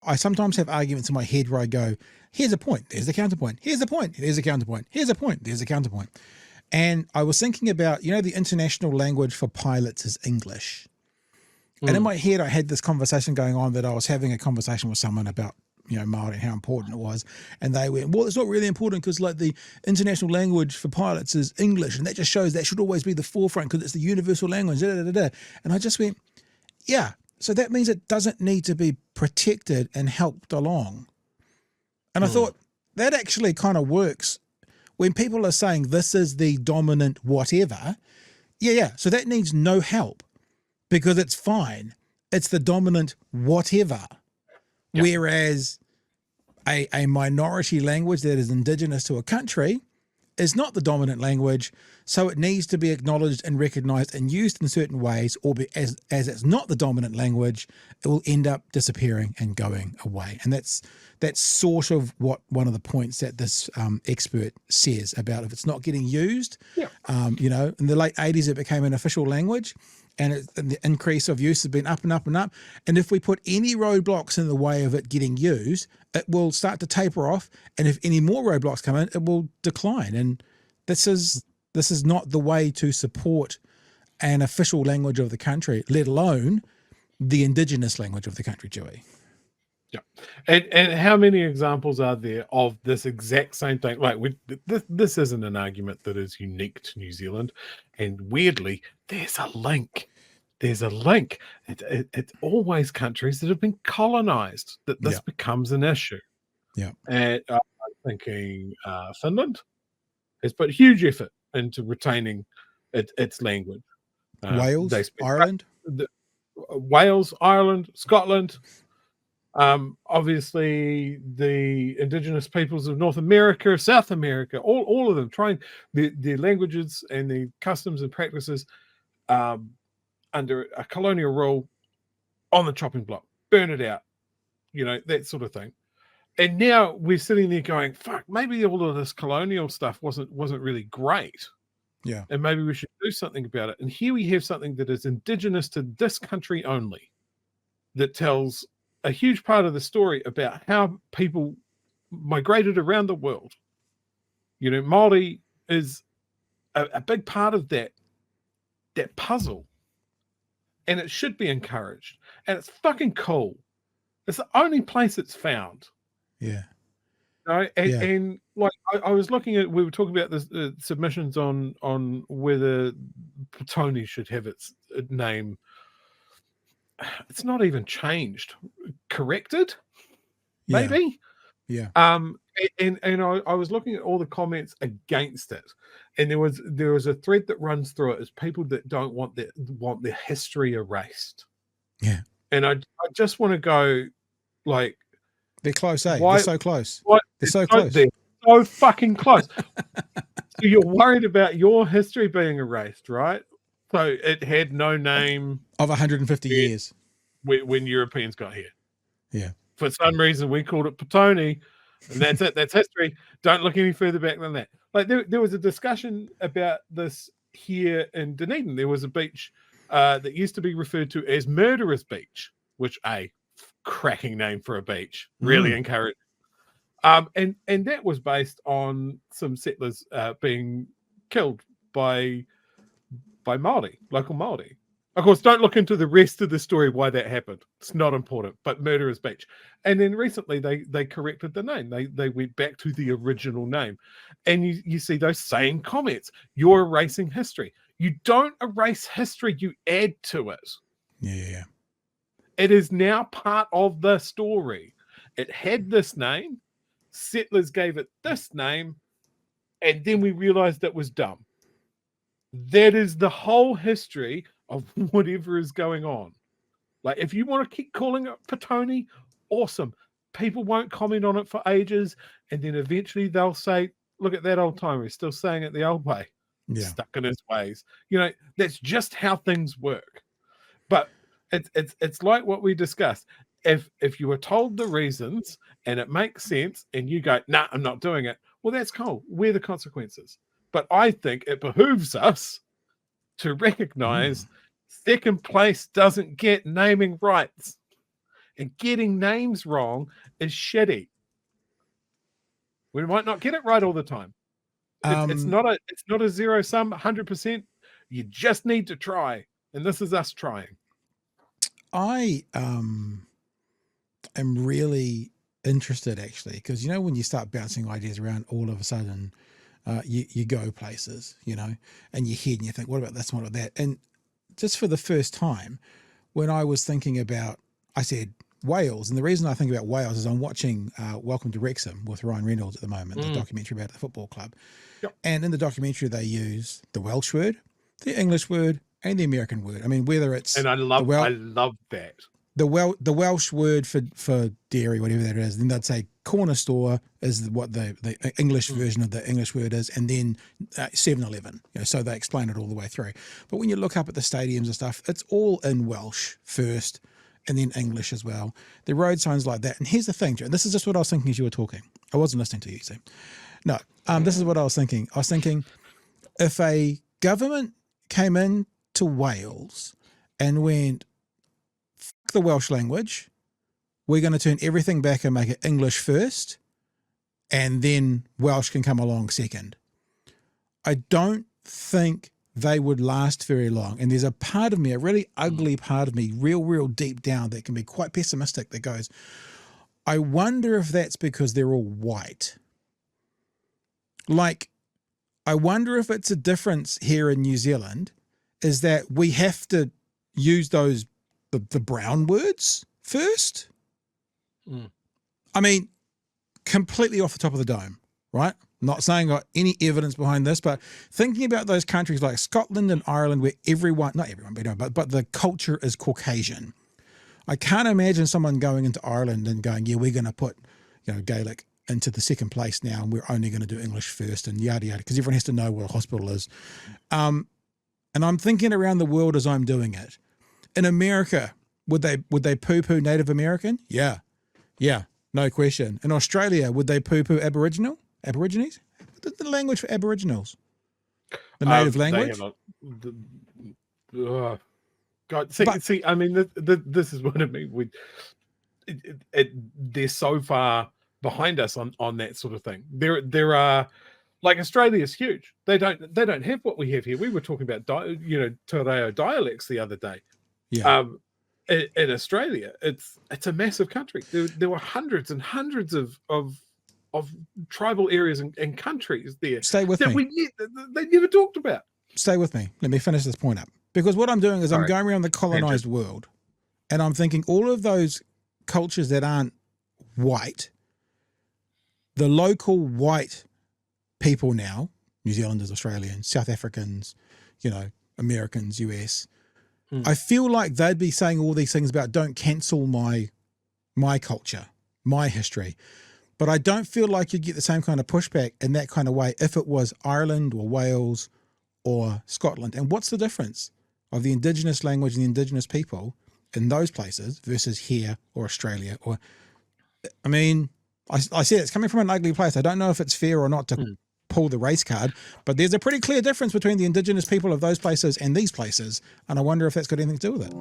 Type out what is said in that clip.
I sometimes have arguments in my head where I go, here's a point, there's a counterpoint, here's a point, there's a counterpoint, here's a point, there's a counterpoint. And I was thinking about, the international language for pilots is English. And in my head, I had this conversation going on that I was having a conversation with someone about, Māori and how important it was. And they went, well, it's not really important because like the international language for pilots is English. And that just shows that should always be the forefront because it's the universal language. Da, da, da, da. And I just went, yeah. So that means it doesn't need to be protected and helped along. And I thought that actually kind of works when people are saying this is the dominant whatever. Yeah. So that needs no help because it's fine. It's the dominant whatever. Yep. Whereas a minority language that is indigenous to a country is not the dominant language, so it needs to be acknowledged and recognized and used in certain ways, or as it's not the dominant language, it will end up disappearing and going away. And that's sort of what one of the points that this expert says about if it's not getting used. Yeah. In the late 80s, it became an official language. And the increase of use has been up and up and up. And if we put any roadblocks in the way of it getting used, it will start to taper off. And if any more roadblocks come in, it will decline. And this is not the way to support an official language of the country, let alone the indigenous language of the country, Joey. Yeah, and how many examples are there of this exact same thing? Like, this isn't an argument that is unique to New Zealand, and weirdly, there's a link. There's a link. It's always countries that have been colonized that this becomes an issue. Yeah, and I'm thinking Finland has put huge effort into retaining its language. Wales, Ireland, Wales, Ireland, Scotland. Obviously the indigenous peoples of North America, South America, all of them trying their languages and the customs and practices under a colonial rule on the chopping block, burn it out, that sort of thing. And now we're sitting there going, fuck, maybe all of this colonial stuff wasn't really great. Yeah. And maybe we should do something about it. And here we have something that is indigenous to this country only, that tells a huge part of the story about how people migrated around the world. Māori is a big part of that puzzle, and it should be encouraged. And it's fucking cool. It's the only place it's found. Yeah. And like I was looking at, we were talking about the submissions on whether Petone should have its name. It's not even changed, corrected, maybe. Yeah. And I was looking at all the comments against it, and there was a thread that runs through it as people that don't want their history erased. Yeah. And I just want to go, like, they're close, eh? They're so close. They're so close. They're so fucking close. So you're worried about your history being erased, right? So it had no name of 150 years when Europeans got here. Yeah. For some reason, we called it Petone, and that's it. That's history. Don't look any further back than that. Like there was a discussion about this here in Dunedin. There was a beach that used to be referred to as Murderers Beach, which cracking name for a beach. Really encouraged. And that was based on some settlers being killed by Māori, local Māori. Of course, don't look into the rest of the story why that happened. It's not important, but Murderers Beach. And then recently they corrected the name. They went back to the original name. And you see those same comments. You're erasing history. You don't erase history, you add to it. Yeah. It is now part of the story. It had this name. Settlers gave it this name. And then we realized it was dumb. That is the whole history of whatever is going on. Like, if you want to keep calling it Petone, awesome. People won't comment on it for ages, and then eventually they'll say, look at that old timer, he's still saying it the old way. Yeah. Stuck in his ways. That's just how things work. But it's like what we discussed. If you were told the reasons and it makes sense and you go, nah, I'm not doing it, well, that's cool. We're the consequences. But I think it behooves us to recognize second place doesn't get naming rights. and getting names wrong is shitty. We might not get it right all the time. It's not a zero sum 100%. You just need to try, and this is us trying. I am really interested, actually, because when you start bouncing ideas around, all of a sudden you go places, and you hear and you think, what about this, what about that? And just for the first time, when I was thinking about, I said Wales, and the reason I think about Wales is I'm watching Welcome to Wrexham with Ryan Reynolds at the moment, the documentary about the football club. Yep. And in the documentary, they use the Welsh word, the English word, and the American word. I mean, whether it's I love that. The Welsh word for dairy, whatever that is, then they'd say corner store is what the English version of the English word is, and then 7-Eleven. So they explain it all the way through. But when you look up at the stadiums and stuff, it's all in Welsh first, and then English as well. The road signs like that. And here's the thing, Joe. This is just what I was thinking as you were talking. I wasn't listening to you, see. No, this is what I was thinking. I was thinking if a government came in to Wales and went, fuck the Welsh language, we're going to turn everything back and make it English first, and then Welsh can come along second. I don't think they would last very long. And there's a part of me, a really ugly part of me, real deep down, that can be quite pessimistic, that goes, I wonder if that's because they're all white. Like, I wonder if it's a difference here in New Zealand is that we have to use the brown words first. I mean, completely off the top of the dome, right? Not saying I got any evidence behind this, but thinking about those countries like Scotland and Ireland where not everyone, but the culture is Caucasian. I can't imagine someone going into Ireland and going, yeah, we're going to put, Gaelic into the second place now, and we're only going to do English first, and yada yada, because everyone has to know what a hospital is. And I'm thinking around the world as I'm doing it. In America, would they poo-poo Native American? Yeah, no question. In Australia, would they poo-poo Aborigines? What's the language for Aboriginals? The native language? God, see, I mean, this is what I mean. They're so far behind us on that sort of thing. There are, like, Australia is huge. They don't have what we have here. We were talking about Te Reo dialects the other day. Yeah. In Australia, it's a massive country. There were hundreds and hundreds of tribal areas and countries there. Stay with me. They never talked about. Stay with me. Let me finish this point up. Because what I'm doing is I'm going around the colonized world, and I'm thinking all of those cultures that aren't white, the local white people now, New Zealanders, Australians, South Africans, Americans, US, I feel like they'd be saying all these things about don't cancel my culture, my history. But I don't feel like you'd get the same kind of pushback in that kind of way if it was Ireland or Wales or Scotland. And what's the difference of the indigenous language and the indigenous people in those places versus here or Australia? Or, I mean, I said it's coming from an ugly place. I don't know if it's fair or not to pull the race card, but there's a pretty clear difference between the indigenous people of those places and these places. And I wonder if that's got anything to do with it.